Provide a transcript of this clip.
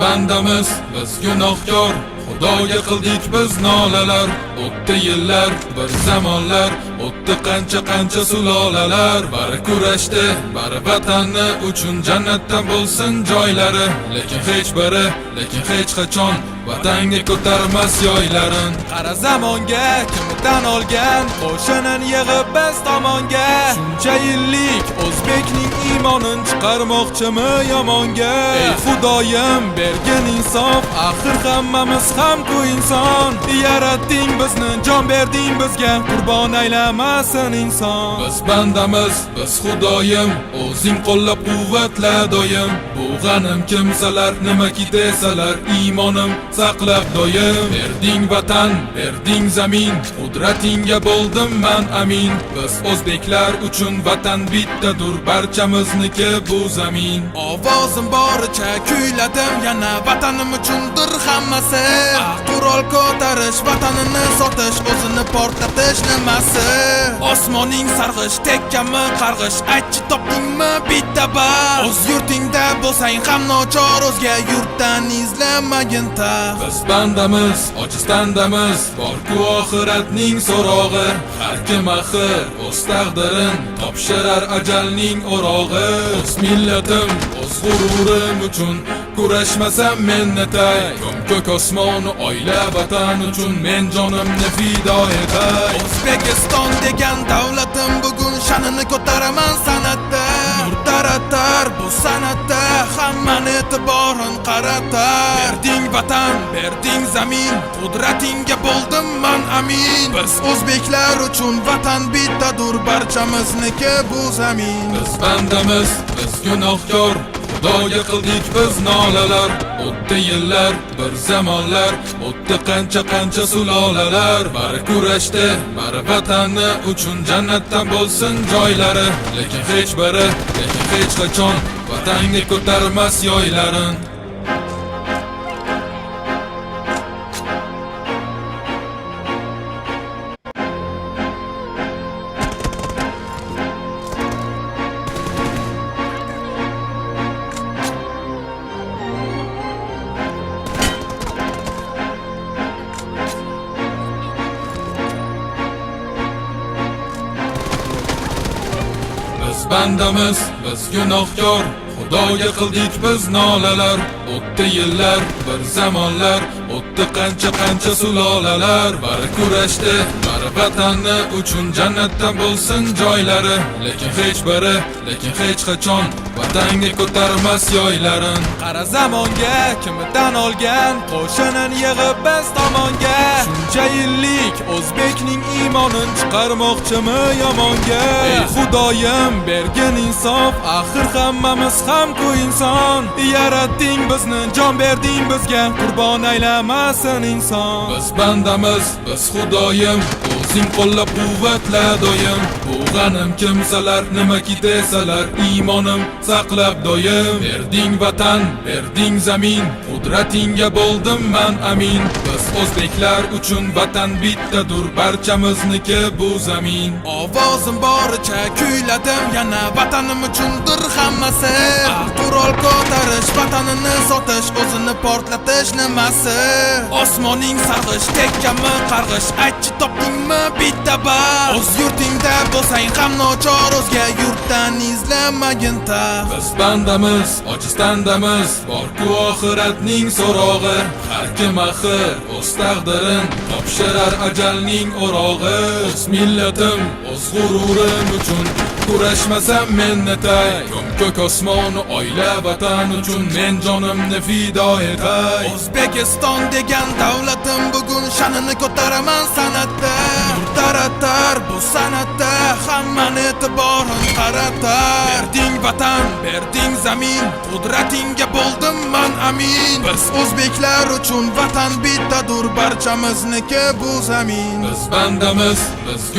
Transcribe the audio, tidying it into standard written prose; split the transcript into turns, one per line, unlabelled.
bandamiz, biz gunohkor, Xudoga qildik biz nolalar. O'tdi yillar, bir zamonlar, o'tdi qancha sulolalar. Bari kurashdi, bari vatanni uchun jannatdan bo'lsin joylari. Lekin hech qachon vatanga ko'tarmas yoylarin.
Qara zamonga kimdan olgan qo'shinin yig'ib biz tomonga. Shuncha yillik o'zbekning iymonin chiqarmoqchimi yomonga? Ey Xudoyim bergin insof, axir hammamiz ham-ku inson. Yaratding bizni, jon berding bizga, qurbon aylamasin inson.
Biz bandamiz, biz Xudoyim, o'zing qo'llab quvvatla doim. Bu g'anim kimsalar nimaki desalar, iymonim saqlab doim. Berding vatan, berding zamin, qudratingga bo'ldim man amin. Biz o'zbeklar uchun vatan bittadur, barchamizniki bu zamin.
Ovozim boricha kuyladim, yana vatanim uchundir hammasi. Qurol ko'tarish, vatanini sotish, o'zini portlatish nimasi? Osmoning sarg'ish, tekkami qarg'ish, aytchi topdingmi bitta bas? O'z yurtingda bo'lsang ham nochor, o'zga yurtdan izlamagin taf.
Biz bandamiz, ojiz bandamiz, bor-ku oxiratning so'rog'i. Har kim axir o'z taqdirin topshirar ajalning o'rog'i. O'z millatim, o'z g'ururim uchun kurashmasam men netay. Ko'k osmoni oila vatan uchun men jonimni fido etay.
O'zbekiston degan davlatim bugun sha'nini ko'taraman san'atda. Nur taratar bu san'atda, hammani e'tiborin qaratar. Berding vatan, berding zamin, qudratingga bo'ldim man amin. Biz o'zbeklar uchun vatan bittadur, barchamizniki bu zamin.
Biz bandamiz, biz gunohkor, Xudoga qildik biz nolalar. O'tdi yillar, bir zamonlar, o'tdi qancha sulolalar. Bari kurashdi, bari vatanni uchun jannatdan bo'lsin joylari. Lekin hech qachon vatanga ko'tarmas yoylarin. Biz bandamiz, biz gunohkor, Xudoga qildik biz nolalar. O'tdi yillar, bir zamonlar, o'tdi qancha sulolalar. Bari kurashdi, bari vatanni uchun jannatdan bo'lsin joylari. Lekin hech qachon vatanga ko'tarmas yoylarin.
Qara zamonga kimdan olgan qo'shinin yig'ib biz tomonga. Shuncha yillik o'zbekning iymonin chiqarmoqchimi yomonga? Ey Xudoyim bergin insof, axir hammamiz ham-ku inson. Yaratding bizni, jon berding bizga, qurbon aylamasin inson.
Biz bandamiz, biz Xudoyim, o'zing qo'llab quvvatla doim. Bu g'anim kimsalar nimaki desalar, iymonim saqlab doim. Berding vatan, berding zamin, qudratingga bo'ldim man amin. Biz o'zbeklar uchun vatan bittadur, barchamizniki bu zamin.
Ovozim boricha kuyladim, yana vatanim uchundir hammasi. Qurol ko'tarish, vatanini sotish, o'zini portlatish nimasi? Osmoning sarg'ish, tekkami qarg'ish, aytchi topdingmi bitta bas? O'z yurtingda bo'lsang ham nochor, o'zga yurtdan izlamagin taf.
Biz bandamiz, ojiz bandamiz, bor-ku oxiratning so'rog'i. Har kim axir o'z taqdirin topshirar ajalning o'rog'i. O'z millatim, o'z g'ururim uchun kurashmasam men netay. Ko'k osmoni oila vatan uchun men jonimni fido etay.
O'zbekiston degan davlatim bugun sha'nini ko'taraman san'atda. Nur taratar bu san'atda, hammani e'tiborin qaratar. Berding vatan, berding zamin, qudratingga bo'ldim man amin. Biz o'zbeklar uchun vatan bittadur, barchamizniki bu zamin.
Biz bandamiz, biz